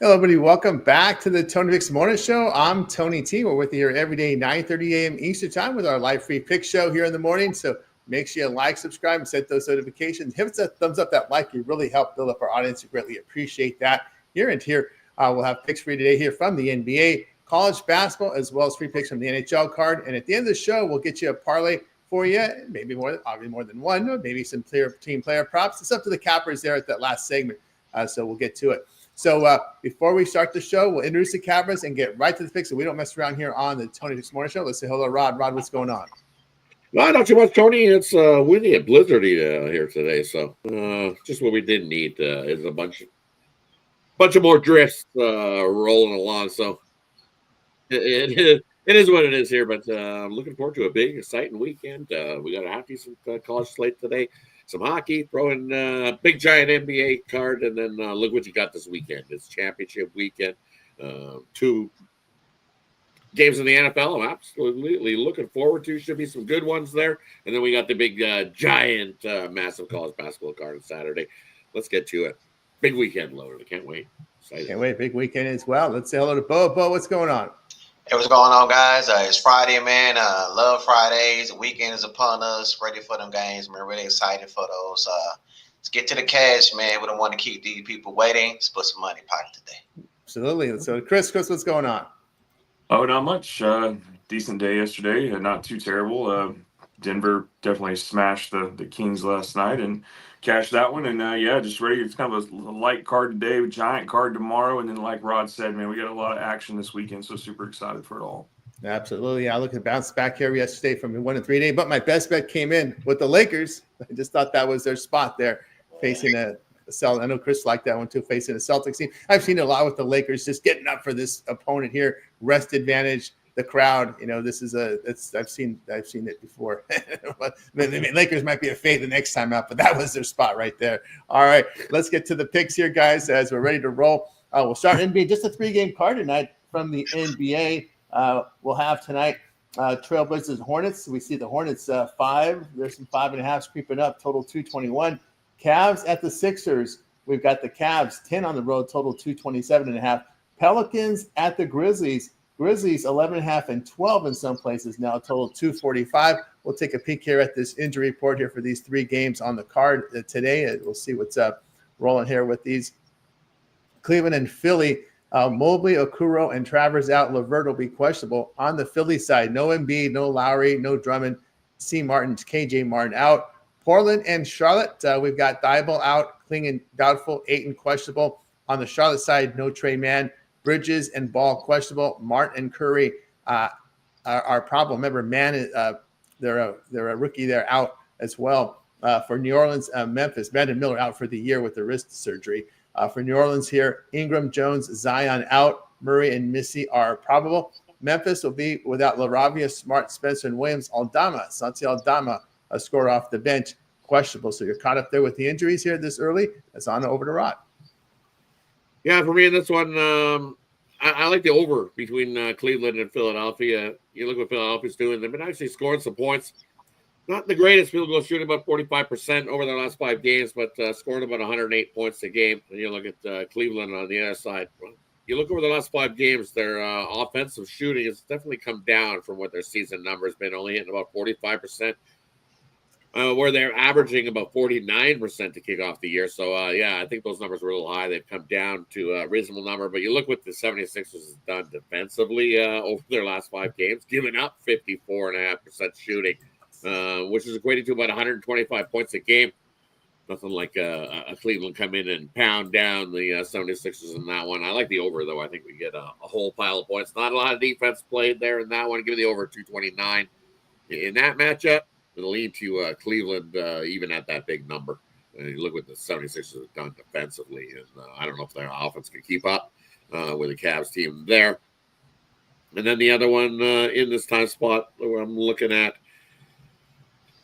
Hello, everybody. Welcome back to the Tony Vic's Morning Show. I'm Tony T. We're with you here every day, 9:30 a.m. Eastern Time with our live free pick show here in the morning. So make sure you like, subscribe, and set those notifications. Hit us a thumbs up, that like. You really help build up our audience. We greatly appreciate that. Here, we'll have picks for you today here from the NBA, college basketball, as well as free picks from the NHL card. And at the end of the show, we'll get you a parlay for you, maybe obviously more than one, or maybe some team player props. It's up to the cappers there at that last segment. So we'll get to it. So before we start the show, we'll introduce the cameras and get right to the picks. So we don't mess around here on the Tony Vic's Morning Show. Let's say hello, Rod. Rod, what's going on? Well, not too much, Tony. It's windy and blizzardy here today, so just what we didn't need is a bunch of more drifts rolling along. So it is what it is here, but I'm looking forward to a big, exciting weekend. We got a half decent college slate today. Some hockey, throwing big giant NBA card, and then look what you got this weekend. It's championship weekend. 2 games in the NFL. I'm absolutely looking forward to. Should be some good ones there. And then we got the big giant massive college basketball card on Saturday. Let's get to it. Big weekend loaded. I can't wait. Excited. Can't wait. Big weekend as well. Let's say hello to Bo. Bo, what's going on? Hey, what's going on, guys? It's Friday, man. Love Fridays. The weekend is upon us. Ready for them games, man. Really excited for those. Let's get to the cash, man. We don't want to keep these people waiting. Let's put some money in pocket today. Absolutely. So, Chris, what's going on? Oh, not much. Decent day yesterday. Not too terrible. Denver definitely smashed the Kings last night and cashed that one. And just ready. It's kind of a light card today, a giant card tomorrow. And then, like Rod said, man, we got a lot of action this weekend. So super excited for it all. Absolutely. I look at bounce back here yesterday from 1 and 3 day, but my best bet came in with the Lakers. I just thought that was their spot there, facing a Celtics. I know Chris liked that one too, facing a Celtics team. I've seen it a lot with the Lakers just getting up for this opponent here. Rest advantage, the crowd. This is I've seen it before. The Lakers might be a fade the next time out, but that was their spot right there. All right, let's get to the picks here, guys, as we're ready to roll. We'll start NBA, just a 3-game card tonight from the NBA. We'll have tonight Trailblazers Hornets. We see the Hornets 5. There's some 5.5s creeping up. Total 221. Cavs at the Sixers. We've got the Cavs 10 on the road. Total 227.5. Pelicans at the Grizzlies. Grizzlies 11.5 and 12 in some places now. Total 245. We'll take a peek here at this injury report here for these 3 games on the card today. We'll see what's rolling here with these. Cleveland and Philly. Mobley, Okoro, and Travers out. LeVert will be questionable. On the Philly side, no Embiid, no Lowry, no Drummond. C. Martin, KJ Martin out. Portland and Charlotte, we've got Thibault out. Klingon doubtful. Ayton questionable. On the Charlotte side, no Trey Mann. Bridges and Ball questionable. Martin and Curry are problem. Remember, Mann, they're a rookie. They're out as well. For New Orleans, Memphis, Brandon Miller out for the year with the wrist surgery. For New Orleans here, Ingram, Jones, Zion out. Murray and Missy are probable. Memphis will be without LaRavia, Smart, Spencer, and Williams. Santi Aldama, a scorer off the bench, questionable. So you're caught up there with the injuries here this early. That's on over to Rod. Yeah, for me in this one, I like the over between Cleveland and Philadelphia. You look what Philadelphia's doing. They've been actually scoring some points. Not the greatest field goal shooting, about 45% over their last 5 games, but scoring about 108 points a game. And you look at Cleveland on the other side. You look over the last 5 games, their offensive shooting has definitely come down from what their season number has been, only hitting about 45%. Where they're averaging about 49% to kick off the year. So, I think those numbers were a little high. They've come down to a reasonable number. But you look what the 76ers has done defensively over their last 5 games, giving up 54.5% shooting, which is equating to about 125 points a game. Nothing like a Cleveland come in and pound down the 76ers in that one. I like the over, though. I think we get a whole pile of points. Not a lot of defense played there in that one. Give me the over 229. In that matchup, it'll lead to Cleveland even at that big number. You look what the 76ers have done defensively, and I don't know if their offense can keep up with the Cavs team there. And then the other one in this time spot where I'm looking at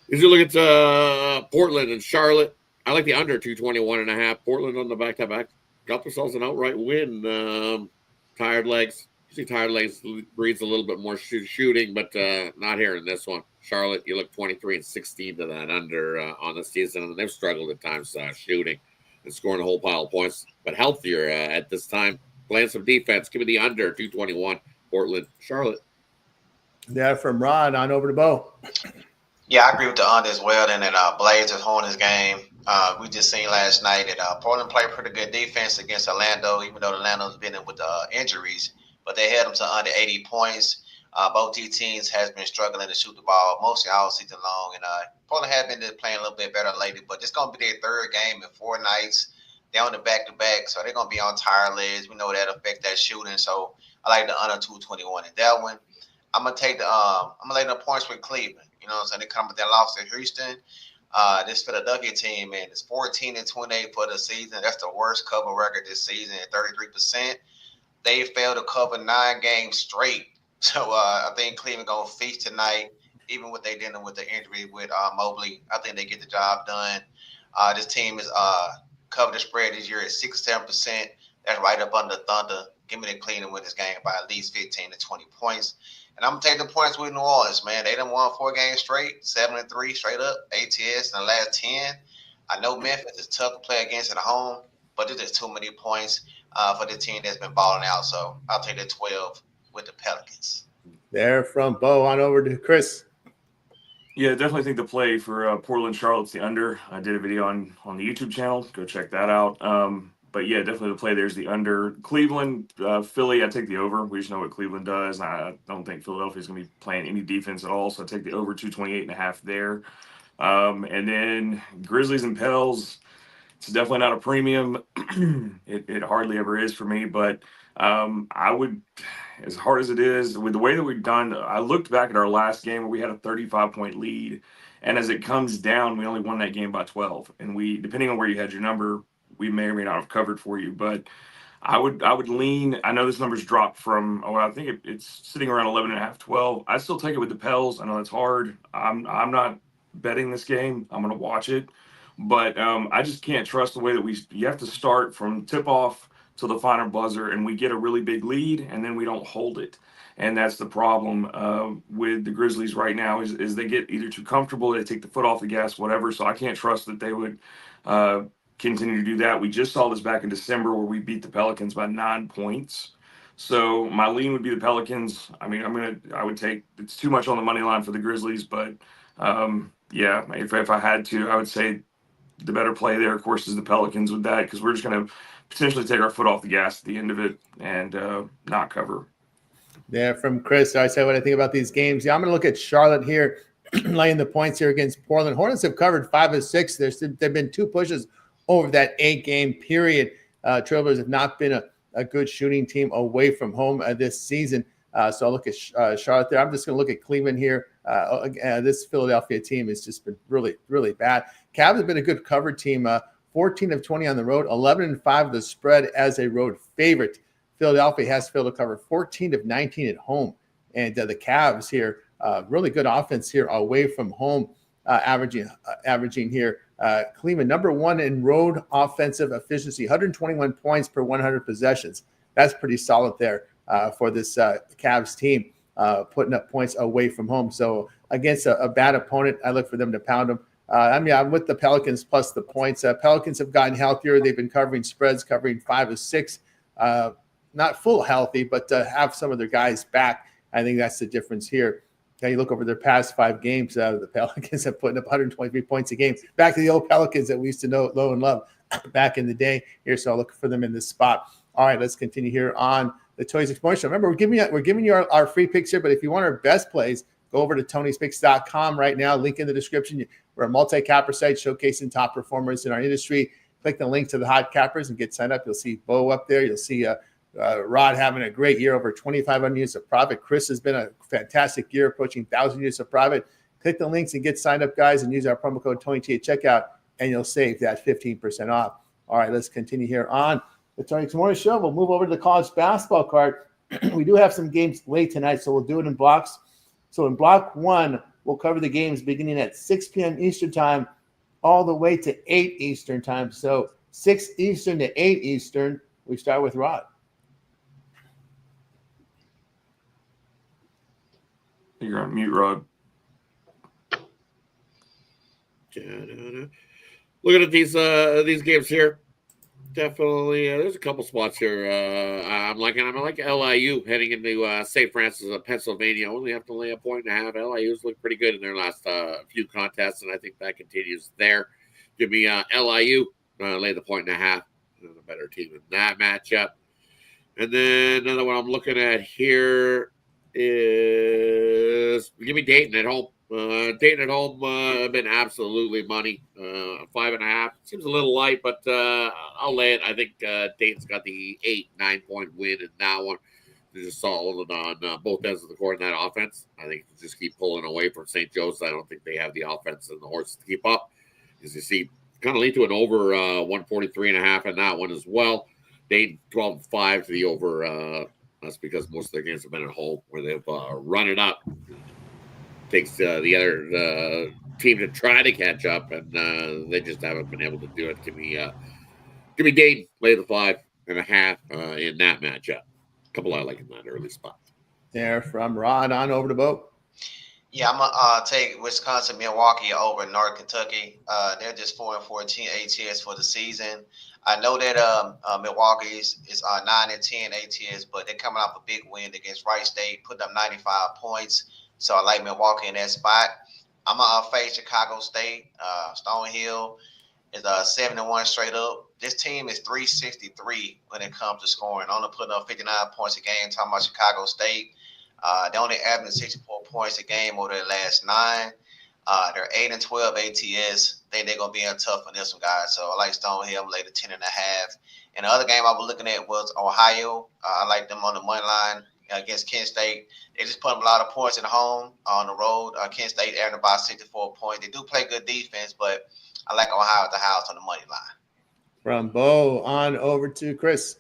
is you look at Portland and Charlotte. I like the under 221.5. Portland on the back-to-back got themselves an outright win. Tired legs. Usually tired legs breeds a little bit more shooting, but not here in this one. Charlotte, you look 23-16 to that under on the season, and they've struggled at times shooting and scoring a whole pile of points, but healthier at this time. playing some defense. Give me the under 221, Portland, Charlotte. Yeah, from Rod on over to Bo. Yeah, I agree with the under as well. And then Blazers Hornets game. We just seen last night that Portland played pretty good defense against Orlando, even though Orlando's been in with injuries. But they held them to under 80 points. Both these teams has been struggling to shoot the ball mostly all season long. And Portland have been playing a little bit better lately. But it's going to be their third game in 4 nights. They're on the back-to-back, so they're going to be on tired legs. We know that affect that shooting. So I like the under 221 in that one. I'm gonna take the I'm gonna lay the points with Cleveland. You know what I'm saying? They come with that loss to Houston. This Philadelphia team, man, is 14-28 for the season. That's the worst cover record this season at 33%. They failed to cover 9 games straight. So I think Cleveland gonna feast tonight, even with they dealing with the injury with Mobley. I think they get the job done. This team is covered the spread this year at 6-7%. That's right up under Thunder. Give me the Cleveland win this game by at least 15 to 20 points. And I'm going to take the points with New Orleans, man. They done won 4 games straight, 7-3 straight up, ATS in the last 10. I know Memphis is tough to play against at home, but there's just too many points for the team that's been balling out. So I'll take the 12 with the Pelicans. There from Bo on over to Chris. Yeah, definitely think the play for Portland, Charlotte's the under. I did a video on the YouTube channel. Go check that out. But yeah, definitely the play there's the under. Cleveland, Philly, I take the over. We just know what Cleveland does. I don't think Philadelphia's going to be playing any defense at all, so I take the over 228.5 there. And then Grizzlies and Pels, it's definitely not a premium. It hardly ever is for me, but I would, as hard as it is, with the way that we've done, I looked back at our last game where we had a 35-point lead, and as it comes down, we only won that game by 12. And we, depending on where you had your number, we may or may not have covered for you, but I would lean. I know this number's dropped from, I think it's sitting around 11.5, 12. I still take it with the Pels. I know that's hard. I'm not betting this game. I'm going to watch it, but I just can't trust the way that you have to start from tip off to the final buzzer, and we get a really big lead, and then we don't hold it. And that's the problem with the Grizzlies right now is they get either too comfortable, they take the foot off the gas, whatever. So I can't trust that they would continue to do that. We just saw this back in December where we beat the Pelicans by 9 points. So my lean would be the Pelicans. I mean, I would take, it's too much on the money line for the Grizzlies, but yeah, if I had to, I would say the better play there, of course, is the Pelicans with that, because we're just going to potentially take our foot off the gas at the end of it and not cover. Yeah, from Chris, I said what I think about these games. Yeah, I'm going to look at Charlotte here, laying the points here against Portland. Hornets have covered 5 of 6. There've been 2 pushes over that 8-game period. Trailblazers have not been a good shooting team away from home this season. So I'll look at Charlotte there. I'm just going to look at Cleveland here. This Philadelphia team has just been really, really bad. Cavs have been a good cover team, 14 of 20 on the road, 11-5 of the spread as a road favorite. Philadelphia has failed to cover 14 of 19 at home. And the Cavs here, really good offense here away from home, averaging here. Cleveland, number 1 in road offensive efficiency, 121 points per 100 possessions. That's pretty solid there for this Cavs team, putting up points away from home. So against a bad opponent, I look for them to pound them. I'm with the Pelicans plus the points. Pelicans have gotten healthier. They've been covering spreads, covering 5 of 6. Not full healthy, but to have some of their guys back, I think that's the difference here. Now you look over their past 5 games, the Pelicans have put up 123 points a game. Back to the old Pelicans that we used to know and love back in the day here. So I'll look for them in this spot. All right, let's continue here on the Tony's Picks. Remember, we're giving you our free picks here, but if you want our best plays, go over to Tony'sPicks.com right now. Link in the description. We're a multi-capper site showcasing top performers in our industry. Click the link to the hot cappers and get signed up. You'll see Bo up there. You'll see Rod having a great year, over 2,500 units of profit. Chris has been a fantastic year, approaching 1,000 units of profit. Click the links and get signed up, guys, and use our promo code TonyT at checkout, and you'll save that 15% off. All right, let's continue here on the Tony Tomorrow Show. We'll move over to the college basketball card. We do have some games late tonight, so we'll do it in blocks. So in block 1, we'll cover the games beginning at 6 p.m. Eastern time all the way to 8 Eastern time. So 6 Eastern to 8 Eastern, we start with Rod. You're on mute, Rod. Looking at these games here. Definitely. There's a couple spots here. I'm liking LIU heading into St. Francis of Pennsylvania. Only have to lay a point and a half. LIU's looked pretty good in their last few contests, and I think that continues there. Give me LIU, lay the point and a half. A better team in that matchup. And then another one I'm looking at here is give me Dayton at home. Dayton at home have been absolutely money. 5.5 seems a little light, but I'll lay it. I think Dayton's got the 8-9 point win in that one. They're just solid on both ends of the court in that offense. I think just keep pulling away from St. Joe's. I don't think they have the offense and the horses to keep up. As you see, kind of lead to an over 143.5 in that one as well. Dayton 12-5 to the over. That's because most of their games have been at home where they've run it up. Takes the other team to try to catch up, and they just haven't been able to do it. Give me Dayton, lay the 5.5 in that matchup. A couple I like in that early spot. There from Rod on over to Bo. Yeah, I'm gonna take Wisconsin, Milwaukee over North Kentucky. They're just 4-14 ATS for the season. I know that Milwaukee is 9-10 ATS, but they're coming off a big win against Wright State, putting up 95 points. So I like Milwaukee in that spot. I'm gonna face Chicago State. Stonehill is 7-1 straight up. This team is 363 when it comes to scoring. Only putting up 59 points a game. Talking about Chicago State. They only averaging 64 points a game over their last 9. They're 8-12 ATS. Think they're gonna be in tough on this one, guys. So I like Stonehill. I'm later 10.5. And the other game I was looking at was Ohio. I like them on the money line against Kent State. They just put up a lot of points at home. On the road, Kent State averaging about 64 points. They do play good defense, but I like Ohio at the house on the money line. From Bo on over to Chris.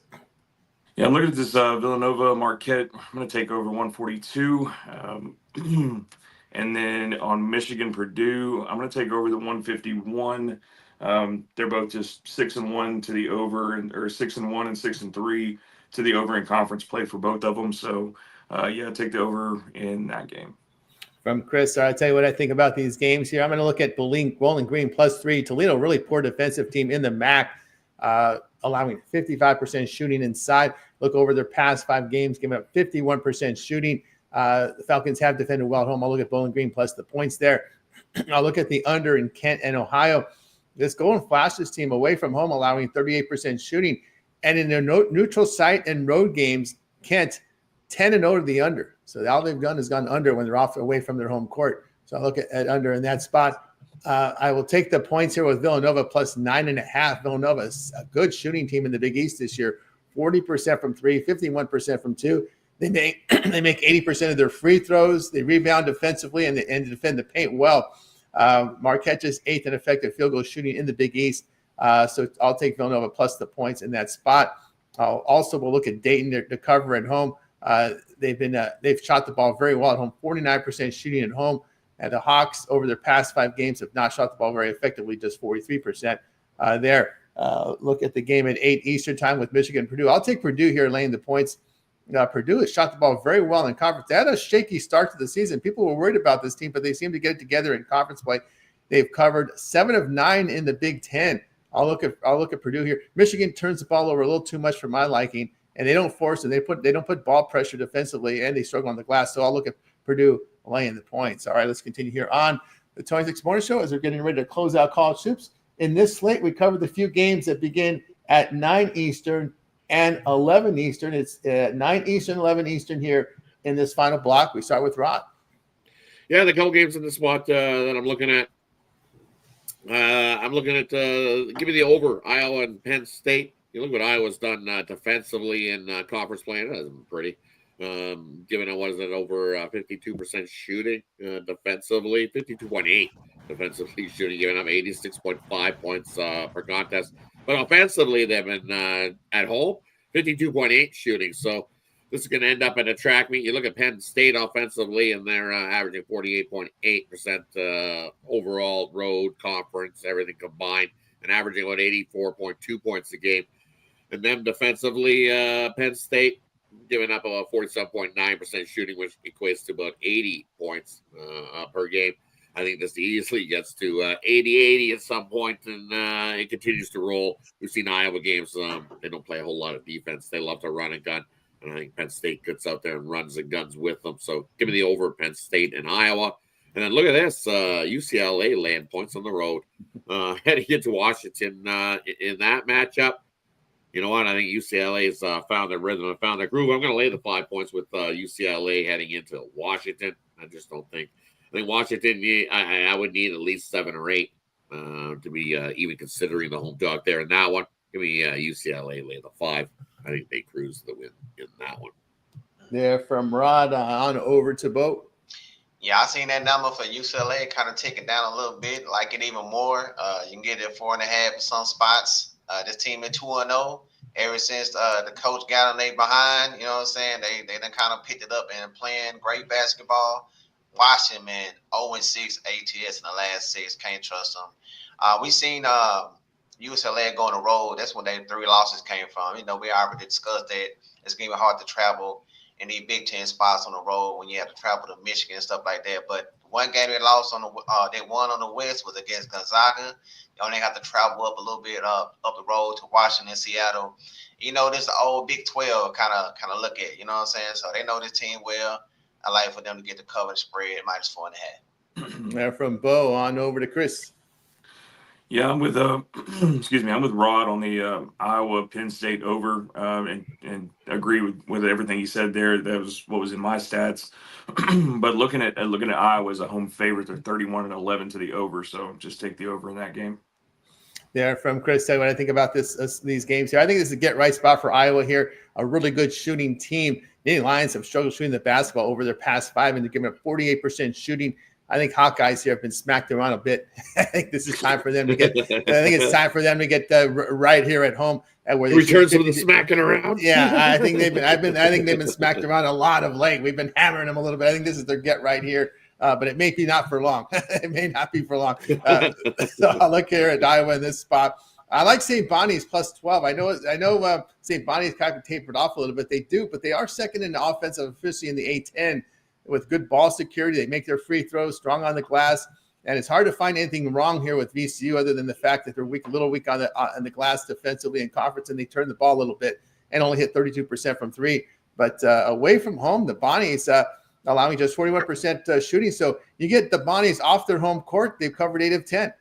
Yeah, I'm looking at this Villanova Marquette. I'm going to take over 142. And then on Michigan Purdue, I'm going to take over the 151. They're both just 6-1 to the over, or 6-1 and 6-3 to the over in conference play for both of them. So, take the over in that game. From Chris, I'll tell you what I think about these games here. I'm going to look at Bowling Green +3. Toledo, really poor defensive team in the MAC, allowing 55% shooting inside. Look over their past 5 games, giving up 51% shooting. The Falcons have defended well at home. I'll look at Bowling Green plus the points there. I'll look at the under in Kent and Ohio. This Golden Flashes team away from home, allowing 38% shooting. And in their neutral site and road games, Kent 10-0 to the under. So all they've done is gone under when they're off away from their home court. So I look at under in that spot. I will take the points here with Villanova plus 9.5. Villanova is a good shooting team in the Big East this year. 40% from 3, 51% from 2. They make 80% of their free throws. They rebound defensively and they defend the paint well. Marquette is 8th in effective field goal shooting in the Big East. So I'll take Villanova plus the points in that spot. We'll look at Dayton to cover at home. They've shot the ball very well at home, 49% shooting at home. And the Hawks over their past 5 games have not shot the ball very effectively, just 43% there. Look at the game at 8 Eastern time with Michigan and Purdue. I'll take Purdue here laying the points. Purdue has shot the ball very well in conference. They had a shaky start to the season. People were worried about this team, but they seem to get it together in conference play. They've covered 7 of 9 in the Big Ten. I'll look at Purdue here. Michigan turns the ball over a little too much for my liking, and they don't force it. They don't put ball pressure defensively, and they struggle on the glass. So I'll look at Purdue laying the points. All right, let's continue here on the 26 Morning Show as we're getting ready to close out college hoops. In this slate, we covered the few games that begin at 9 Eastern and 11 Eastern. It's 9 Eastern, 11 Eastern here in this final block. We start with Rod. Yeah, the couple games in the spot that I'm looking at. Give me the over, Iowa and Penn State. You look what Iowa's done defensively in conference play. It hasn't been pretty. Given it was over 52% shooting defensively, 52.8 defensively shooting, giving up 86.5 points per contest. But offensively, they've been at home, 52.8 shooting. So this is going to end up in a track meet. You look at Penn State offensively, and they're averaging 48.8% overall road conference, everything combined, and averaging about 84.2 points a game. And then defensively, Penn State giving up about 47.9% shooting, which equates to about 80 points per game. I think this easily gets to 80-80 at some point, and it continues to roll. We've seen Iowa games. They don't play a whole lot of defense. They love to run and gun. And I think Penn State gets out there and runs and guns with them. So give me the over at Penn State and Iowa. And then look at this. UCLA laying points on the road. Heading into Washington in that matchup. You know what? I think UCLA has found their rhythm and found their groove. I'm going to lay the 5 points with UCLA heading into Washington. I just don't think. I think Washington, I would need at least 7 or 8 to be even considering the home dog there in that one. Give me UCLA lay the 5. I think they cruise the win in that one. There from Rod on over to Bo. Yeah, I seen that number for UCLA kind of tick it down a little bit, like it even more. You can get it at 4.5 in some spots. This team is 2-0 ever since the coach got on their behind. You know what I'm saying? They done kind of picked it up and playing great basketball. Washington, man, 0-6 ATS in the last 6. Can't trust them. We seen UCLA go on the road. That's when their 3 losses came from. You know, we already discussed that. It's going to be hard to travel in these Big Ten spots on the road when you have to travel to Michigan and stuff like that. But one game they lost on they won on the West was against Gonzaga. You only have to travel up a little bit up the road to Washington, Seattle. You know, this is the old Big 12 kind of look at. You know what I'm saying? So they know this team well. I like for them to get the cover and spread -4.5. There from Bo on over to Chris. Yeah, I'm with excuse me, I'm with Rod on the Iowa Penn State over, and agree with everything he said there. That was what was in my stats. But looking at Iowa as a home favorite, they're 31-11 to the over, so just take the over in that game. There from Chris said, when I think about these games here, I think this is a get right spot for Iowa here. A really good shooting team. The Lions have struggled shooting the basketball over their past 5, and they're giving a 48% shooting. I think Hawkeyes here have been smacked around a bit. I think this is time for them to get. I think it's time for them to get right here at home. Where they return some of the smacking around. Yeah, I think they've been. I think they've been smacked around a lot of late. We've been hammering them a little bit. I think this is their get right here. But it may be not for long. It may not be for long. So I'll look here at Iowa in this spot. I like St. Bonnie's +12. I know St. Bonnie's kind of tapered off a little bit. They do, but they are second in offensive efficiency in the A10 with good ball security. They make their free throws, strong on the glass, and it's hard to find anything wrong here with VCU other than the fact that they're a little weak on the glass defensively in conference, and they turn the ball a little bit and only hit 32% from 3. But away from home, the Bonnies allowing just 41% shooting. So you get the Bonnies off their home court. They've covered 8 of 10.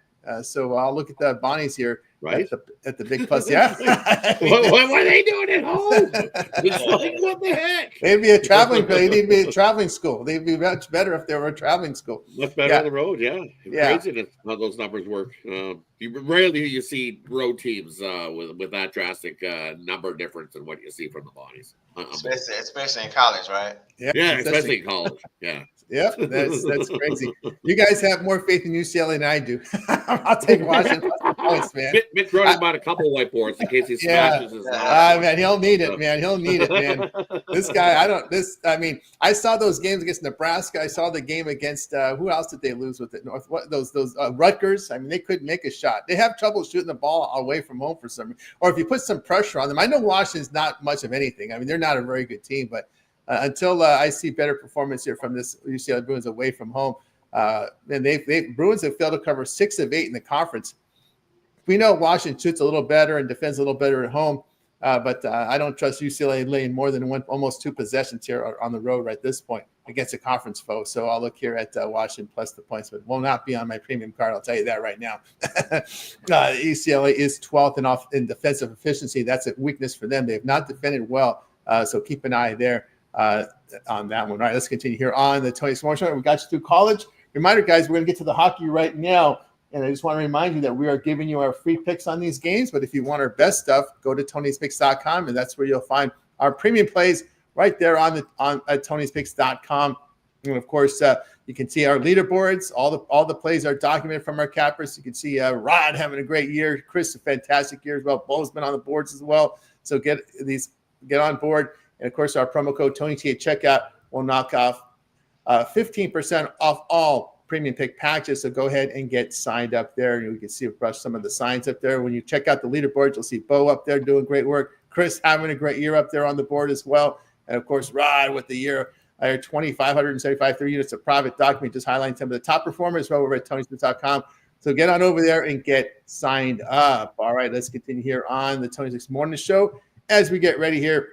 So I'll look at the Bonnies here. Right at the big plus, yeah. what are they doing at home? It's like, what the heck? They'd be a traveling. They need to be a traveling school. They'd be much better if they were a traveling school. Much better on the road, yeah. Crazy how those numbers work. Rarely you see road teams with that drastic number difference than what you see from the Bonnies. Especially in college, right? Yeah, especially in college. Yeah. Yep, that's crazy. You guys have more faith in UCLA than I do. I'll take Washington points, man. Mitch wrote about a couple whiteboards in case he smashes his man, he'll need it, man. He'll need it, man. This guy, I saw those games against Nebraska. I saw the game against who else did they lose with it? Those Rutgers. I mean, they couldn't make a shot. They have trouble shooting the ball away from home for some reason. Or if you put some pressure on them. I know Washington's not much of anything. I mean, they're not a very good team, but until I see better performance here from this UCLA Bruins away from home, and Bruins have failed to cover 6 of 8 in the conference. We know Washington shoots a little better and defends a little better at home, but I don't trust UCLA laying more than almost 2 possessions here on the road right at this point against a conference foe. So I'll look here at Washington plus the points, but will not be on my premium card. I'll tell you that right now. UCLA is 12th in defensive efficiency. That's a weakness for them. They have not defended well, so keep an eye there on that one. All right, let's continue here on the Tony Smart Show. We got you through college. Reminder, guys, we're going to get to the hockey right now. And I just want to remind you that we are giving you our free picks on these games. But if you want our best stuff, go to Tony'sPicks.com, and that's where you'll find our premium plays right there at Tony'sPicks.com. And of course, you can see our leaderboards. All the plays are documented from our cappers. You can see Rod having a great year, Chris a fantastic year as well. Bo's been on the boards as well. So get on board. And of course, our promo code TonyT at checkout will knock off 15% off all premium pick packages. So go ahead and get signed up there. You can see some of the signs up there. When you check out the leaderboard, you'll see Bo up there doing great work. Chris having a great year up there on the board as well. And of course, Rod with the year I heard 2,575 3 units of private document, just highlighting some of the top performers over at TonySmith.com. So get on over there and get signed up. All right, let's continue here on the Tony Six Morning Show as we get ready here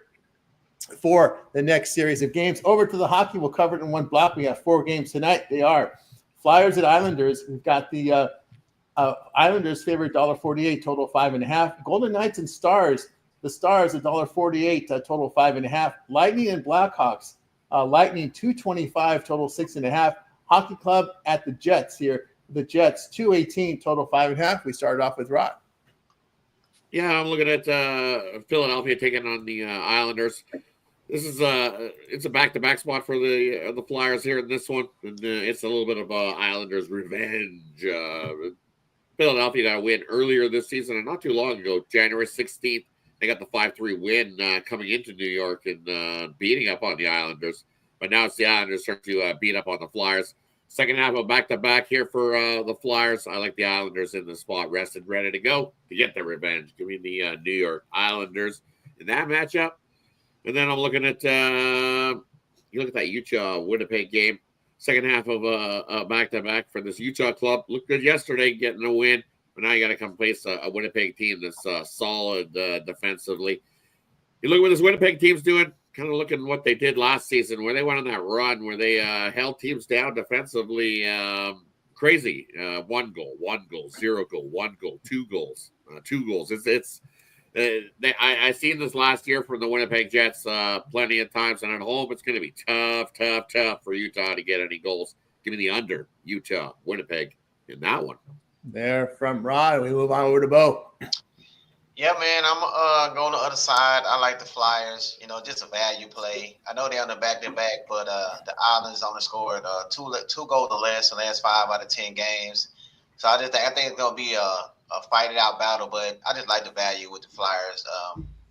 for the next series of games. Over to the hockey, we'll cover it in one block. We have 4 games tonight. They are Flyers at Islanders. We've got the Islanders favorite $1.48, total 5.5. Golden Knights and Stars. The Stars $1.48, total 5.5. Lightning and Blackhawks. Lightning 225, total 6.5. Hockey Club at the Jets here. The Jets 218, total 5.5. We started off with Rod. Yeah, I'm looking at Philadelphia taking on the Islanders. This is it's a back-to-back spot for the Flyers here in this one, and it's a little bit of Islanders revenge. Philadelphia got a win earlier this season, and not too long ago, January 16th, they got the 5-3 win coming into New York and beating up on the Islanders. But now it's the Islanders starting to beat up on the Flyers. Second half of back-to-back here for the Flyers. I like the Islanders in the spot, rested, ready to go to get their revenge. Give me the New York Islanders in that matchup. And then I'm looking at you look at that Utah-Winnipeg game. Second half of back-to-back for this Utah club. Looked good yesterday getting a win, but now you got to come face a Winnipeg team that's solid defensively. You look at what this Winnipeg team's doing, kind of looking at what they did last season, where they went on that run, where they held teams down defensively crazy. 1 goal, 0 goal, 1 goal, 2 goals, 2 goals. I seen this last year from the Winnipeg Jets plenty of times, and at home it's going to be tough for Utah to get any goals. Give me the under, Utah, Winnipeg in that one. There from Rod. We move on over to Bo. Yeah, man, I'm going the other side. I like the Flyers. Just a value play. I know they're on the back-to-back, but the Islanders only scored two goals or less in the last 5 out of 10 games. So I think it's going to be a fight-it-out battle, but I just like the value with the Flyers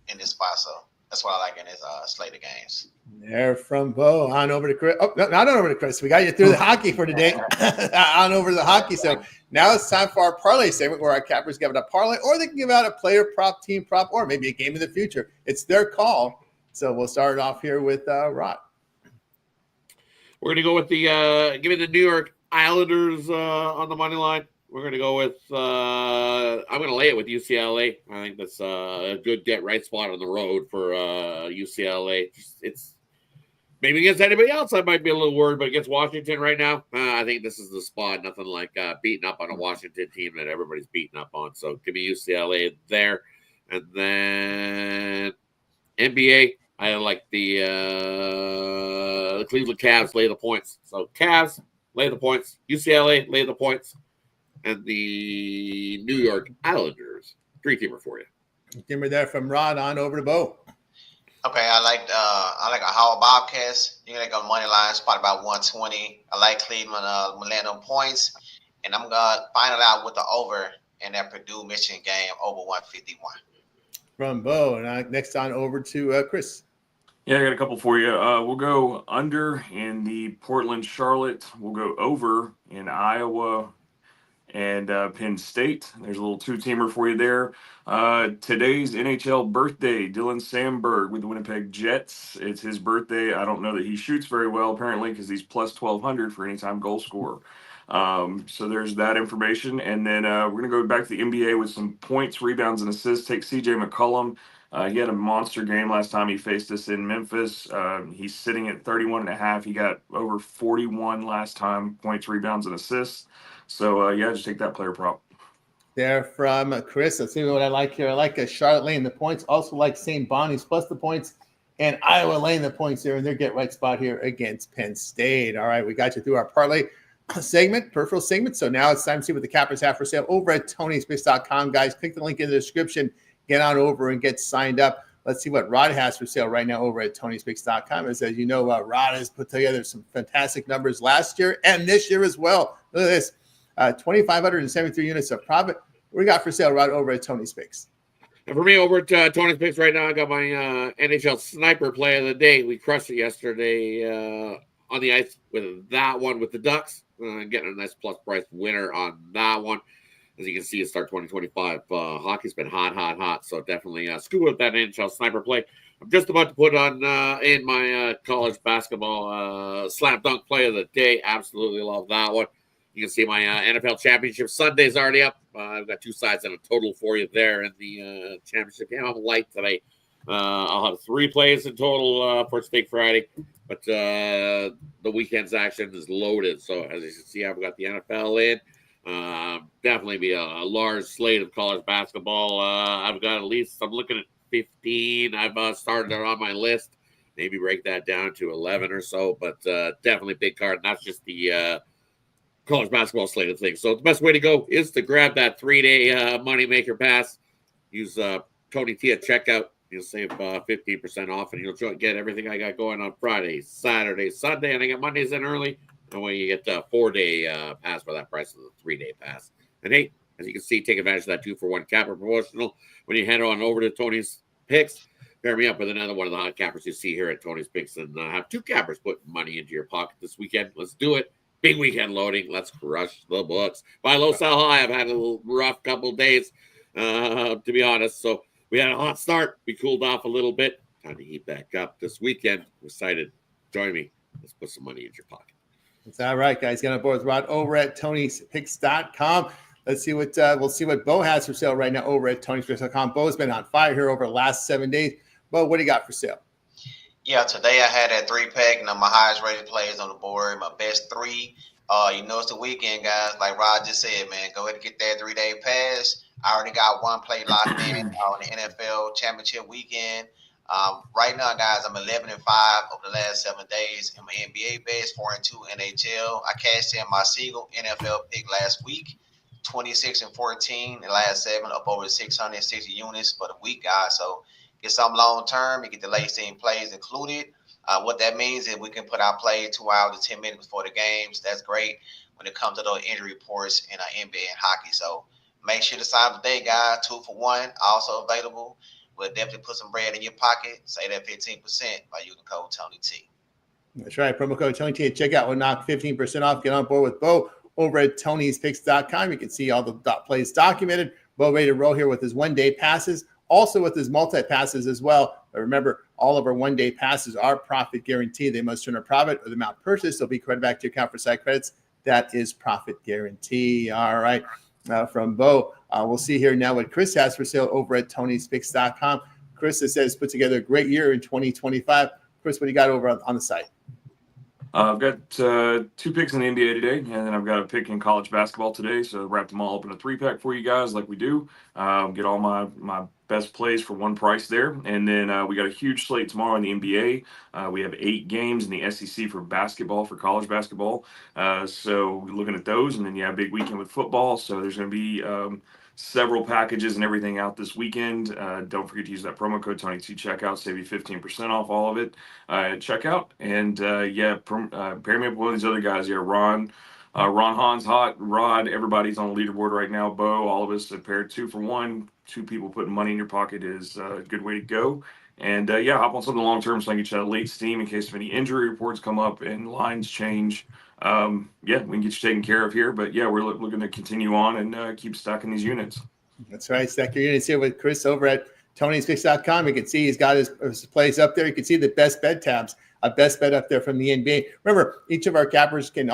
in this spot. So that's what I like in this slate of games. There from Bo. On over to Chris. Oh, no, not over to Chris. We got you through the hockey for today. On over to the hockey. So now it's time for our parlay segment where our cappers give out a parlay, or they can give out a player prop, team prop, or maybe a game in the future. It's their call. So we'll start off here with Rod. We're going to go with the give me the New York Islanders on the money line. We're going to go with I'm going to lay it with UCLA. I think that's a good get-right spot on the road for UCLA. It's maybe against anybody else, I might be a little worried, but against Washington right now, I think this is the spot. Nothing like beating up on a Washington team that everybody's beating up on. So give me UCLA there. And then NBA, I like the Cleveland Cavs lay the points. So Cavs, lay the points. UCLA, lay the points. And the New York Islanders, 3-teamer for you. Timber there from Rod. On over to Bo. Okay, I like a Howard Bobcats. You can go money line spot about 120. I like Cleveland, Milano points, and I'm gonna find it out with the over in that Purdue Michigan game over 151. From Bo. And next on over to Chris. Yeah, I got a couple for you. We'll go under in the Portland Charlotte. We'll go over in Iowa and Penn State. There's a little 2-teamer for you there. Today's NHL birthday, Dylan Sandberg with the Winnipeg Jets. It's his birthday. I don't know that he shoots very well, apparently, because he's plus 1,200 for anytime goal scorer. So there's that information. And then we're going to go back to the NBA with some points, rebounds, and assists. Take C.J. McCollum. He had a monster game last time he faced us in Memphis. He's sitting at 31.5. He got over 41 last time, points, rebounds, and assists. So, just take that player prop. There from Chris. Let's see what I like here. I like Charlotte laying the points. Also like St. Bonnie's plus the points. And Iowa laying the points here in their get-right spot here against Penn State. All right, we got you through our parlay segment, peripheral segment. So now it's time to see what the cappers have for sale over at TonySpace.com. Guys, click the link in the description. Get on over and get signed up. Let's see what Rod has for sale right now over at TonySpace.com. As you know, Rod has put together some fantastic numbers last year and this year as well. Look at this. 2,573 units of profit. What we got for sale, Rod, over at Tony Speaks? And for me, over at Tony Speaks right now, I got my NHL sniper play of the day. We crushed it yesterday on the ice with that one with the Ducks. Getting a nice plus price winner on that one. As you can see, it start 2025. Hockey's been hot. So definitely scoop with that NHL sniper play. I'm just about to put on in my college basketball slam dunk play of the day. Absolutely love that one. You can see my NFL championship Sunday's already up. I've got 2 sides and a total for you there in the championship game. I'm light today. I'll have 3 plays in total for Steak Friday, but the weekend's action is loaded. So as you can see, I've got the NFL in. Definitely be a large slate of college basketball. I've got at least, I'm looking at 15. I've started on my list. Maybe break that down to 11 or so, but definitely big card. And that's just the college basketball slate of things. So the best way to go is to grab that 3-day moneymaker pass. Use Tony T at checkout. You'll save 15% off, and you'll get everything I got going on Friday, Saturday, Sunday, and I get Mondays in early. And when you get a 4-day pass for that price of the 3-day pass. And hey, as you can see, take advantage of that 2-for-1 capper promotional when you head on over to Tony's Picks. Pair me up with another one of the hot cappers you see here at Tony's Picks, and have 2 cappers putting money into your pocket this weekend. Let's do it. Big weekend loading. Let's crush the books. Buy low, sell high. I've had a little rough couple days, to be honest. So we had a hot start. We cooled off a little bit. Time to heat back up this weekend. I'm excited. Join me. Let's put some money in your pocket. That's all right, guys. Get on board with Rod over at Tony'sPicks.com. Let's see what we'll see what Bo has for sale right now over at Tony'sPicks.com. Bo's been on fire here over the last 7 days. Bo, what do you got for sale? Yeah, today I had that 3-pack, and my highest rated plays on the board, my best 3. You know it's the weekend, guys. Like Rod just said, man, go ahead and get that 3-day pass. I already got 1 play locked in on the NFL championship weekend. Right now, guys, I'm 11-5 over the last 7 days in my NBA bets, 4-2 NHL. I cashed in my Siegel NFL pick last week, 26-14. The last 7 up over 660 units for the week, guys. So get some long term. You get the late season plays included. What that means is we can put our play 2 hours to 10 minutes before the games. That's great when it comes to those injury reports in NBA and hockey. So make sure to sign up today, guys. 2-for-1 also available. We'll definitely put some bread in your pocket. Save that 15% by using code Tony T. That's right. Promo code Tony T at checkout will knock 15% off. Get on board with Bo over at Tony'sPicks.com. You can see all the plays documented. Bo ready to roll here with his 1-day passes, also with his multi-passes as well. But remember, all of our 1-day passes are profit guaranteed. They must turn a profit or the amount purchased. They'll be credited back to your account for side credits. That is profit guarantee. All right. From Bo. We'll see here now what Chris has for sale over at Tony'sPicks.com. Chris, it says, put together a great year in 2025. Chris, what do you got over on the site? I've got 2 picks in the NBA today, and then I've got a pick in college basketball today. So wrap them all up in a 3-pack for you guys like we do. Get all my best plays for one price there. And then we got a huge slate tomorrow in the NBA. We have 8 games in the SEC for basketball, for college basketball. So we're looking at those. And then, big weekend with football. So there's going to be several packages and everything out this weekend. Don't forget to use that promo code Tony T checkout, save you 15% off all of it at checkout. And pair me up with one of these other guys here. Ron Hahn's hot. Rod, everybody's on the leaderboard right now. Bo, all of us have paired 2-for-1. 2 people putting money in your pocket is a good way to go. And hop on something long term so I can get you that late steam in case if any injury reports come up and lines change. We can get you taken care of here. But we're looking to continue on and keep stacking these units. That's right. Stack your units here with Chris over at Tony'sPicks.com. You can see he's got his plays up there. You can see the best bet tabs. A best bet up there from the NBA. Remember, all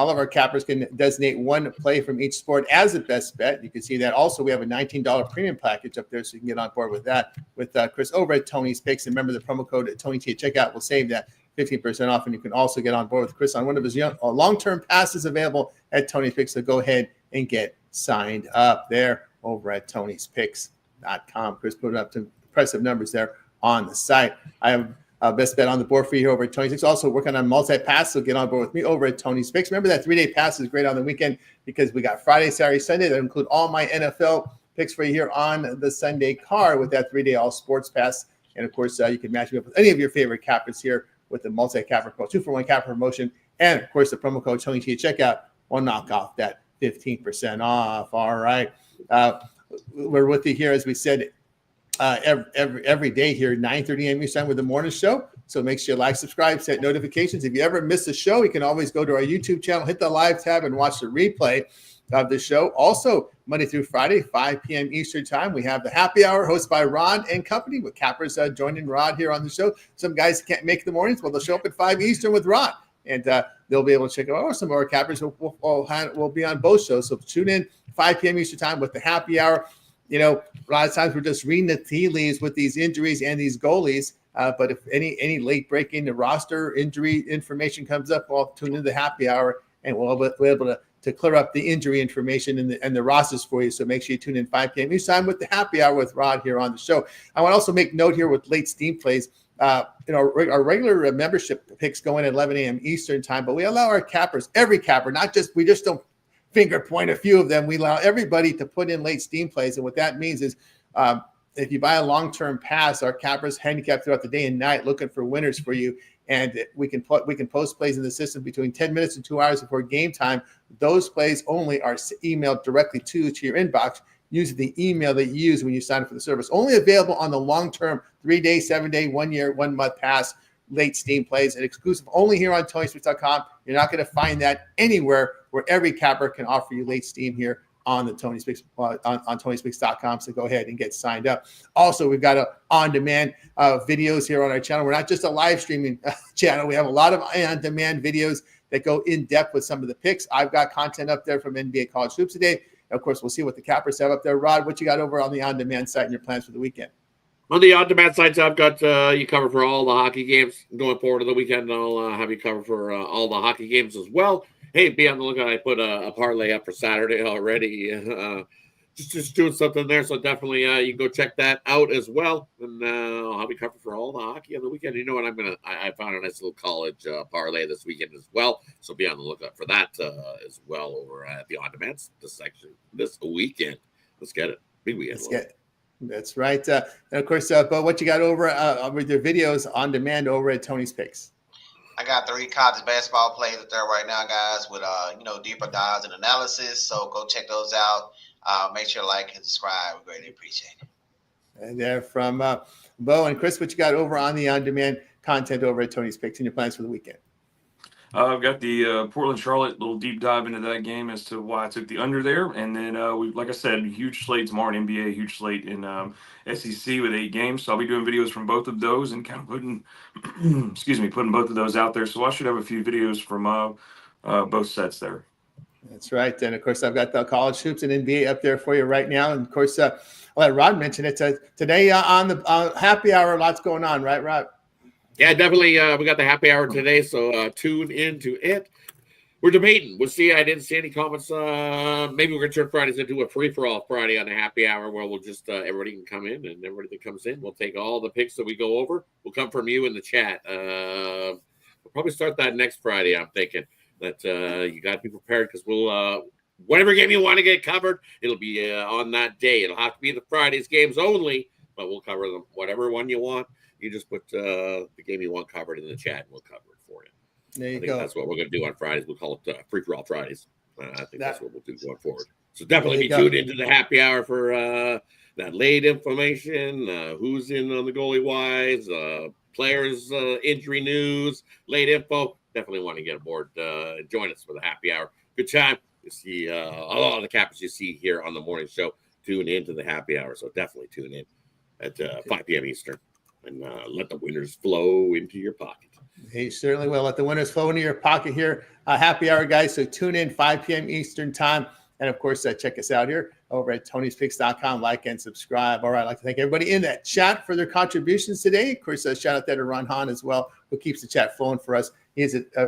of our cappers can designate 1 play from each sport as a best bet. You can see that. Also, we have a $19 premium package up there, so you can get on board with that with Chris over at Tony's Picks. And remember, the promo code at Tony T at checkout will save that 15% off. And you can also get on board with Chris on one of his long-term passes available at Tony's Picks. So go ahead and get signed up there over at Tony'sPicks.com. Chris put up some impressive numbers there on the site. I have best bet on the board for you here over at Tony's Picks. Also working on multi-pass, so get on board with me over at Tony's Picks. Remember that 3-day pass is great on the weekend because we got Friday, Saturday, Sunday. That include all my NFL picks for you here on the Sunday card with that 3-day all sports pass. And of course, you can match me up with any of your favorite cappers here with the multi-capper pro 2-for-1 capper promotion. And of course, the promo code Tony T at checkout will knock off that 15% off. All right. We're with you here, as we said, every day here, 9:30 a.m. Eastern with the morning show. So make sure you like, subscribe, set notifications. If you ever miss the show, you can always go to our YouTube channel, hit the live tab, and watch the replay. of the show. Also, Monday through Friday, 5 p.m. Eastern time, we have the happy hour hosted by Ron and company with Cappers joining Rod here on the show. Some guys can't make the mornings. Well, they'll show up at 5 Eastern with Ron, and they'll be able to check out some of our Cappers. We'll be on both shows. So tune in 5 p.m. Eastern time with the happy hour. You know, a lot of times we're just reading the tea leaves with these injuries and these goalies. But if any late breaking the roster injury information comes up, we'll tune into the happy hour and we'll be able to clear up the injury information and the rosters for you. So make sure you tune in 5 p.m. each time with the happy hour with Rod here on the show. I want to also make note here with late Steam plays. Our regular membership picks go in at 11 a.m. Eastern time, but we allow our cappers, every capper, we just don't finger point a few of them. We allow everybody to put in late Steam plays. And what that means is if you buy a long-term pass, our cappers handicap throughout the day and night looking for winners for you. And we can post plays in the system between 10 minutes and 2 hours before game time. Those plays only are emailed directly to your inbox using the email that you use when you sign up for the service. Only available on the long-term 3-day, 7-day, 1 year, 1 month pass late Steam plays, and exclusive only here on TonySpeaks.com. You're not going to find that anywhere where every capper can offer you late Steam here on the Tony Speaks on TonySpeaks.com. So go ahead and get signed up. Also, we've got on-demand videos here on our channel. We're not just a live streaming channel. We have a lot of on-demand videos that go in depth with some of the picks. I've got content up there from NBA College Hoops today. Of course, we'll see what the cappers have up there. Rod, what you got over on the on-demand site and your plans for the weekend? On the on-demand sites, I've got you covered for all the hockey games going forward to the weekend. I'll have you covered for all the hockey games as well. Hey, be on the lookout. I put a parlay up for Saturday already. Just doing something there. So definitely you can go check that out as well. And I'll have you covered for all the hockey on the weekend. You know what? I found a nice little college parlay this weekend as well. So be on the lookout for that as well over at the on-demand section this weekend. Let's get it. Big weekend. Let's get it. That's right. And of course, but what you got over with your videos on demand over at Tony's Picks? I got 3 college basketball plays up there right now, guys, with deeper dives and analysis. So go check those out. Make sure to like and subscribe. We greatly appreciate it. And there from Bo and Chris, what you got over on the on-demand content over at Tony's Picks and your plans for the weekend? I've got the Portland-Charlotte little deep dive into that game as to why I took the under there. And then, like I said, huge slate tomorrow in NBA, huge slate in SEC with 8 games. So I'll be doing videos from both of those and kind of putting both of those out there. So I should have a few videos from both sets there. That's right. And, of course, I've got the college hoops and NBA up there for you right now. And, of course, I'll let Rod mention it. Today on the happy hour, lots going on, right, Rod? Yeah, definitely. We got the happy hour today, so tune into it. We're debating. We'll see. I didn't see any comments. Maybe we're going to turn Fridays into a free-for-all Friday on the happy hour where we'll just everybody can come in, and everybody that comes in, we'll take all the picks that we go over. Will come from you in the chat. We'll probably start that next Friday, I'm thinking. That you got to be prepared because we'll whatever game you want to get covered, it'll be on that day. It'll have to be the Fridays games only, but we'll cover them. Whatever one you want. You just put the game you want covered in the chat, and we'll cover it for you. There you I think go. that's what we're going to do on Fridays. We'll call it free-for-all Fridays. I think that's what we'll do going forward. So definitely be tuned into the happy hour for that late information, who's in on the goalie-wise, players' injury news, late info. Definitely want to get aboard. Join us for the happy hour. Good time. You see a lot of the cappers you see here on the morning show. Tune into the happy hour. So definitely tune in at 5 p.m. Eastern. And let the winners flow into your pocket. He certainly will. Let the winners flow into your pocket here. Happy hour, guys. So tune in 5 p.m. Eastern time. And, of course, check us out here over at Tony'sPicks.com. Like and subscribe. All right. I'd like to thank everybody in that chat for their contributions today. Of course, shout out there to Ron Hahn as well, who keeps the chat flowing for us.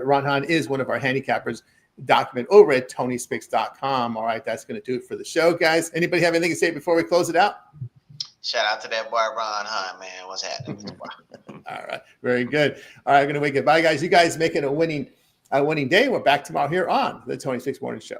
Ron Hahn is one of our handicappers. Document over at Tony'sPicks.com. All right. That's going to do it for the show, guys. Anybody have anything to say before we close it out? Shout out to that boy, Ron Hunt, man. What's happening with the boy? All right. Very good. All right. I'm going to wake up. Bye, guys. You guys make it a winning day. We're back tomorrow here on the Tony Speaks Morning Show.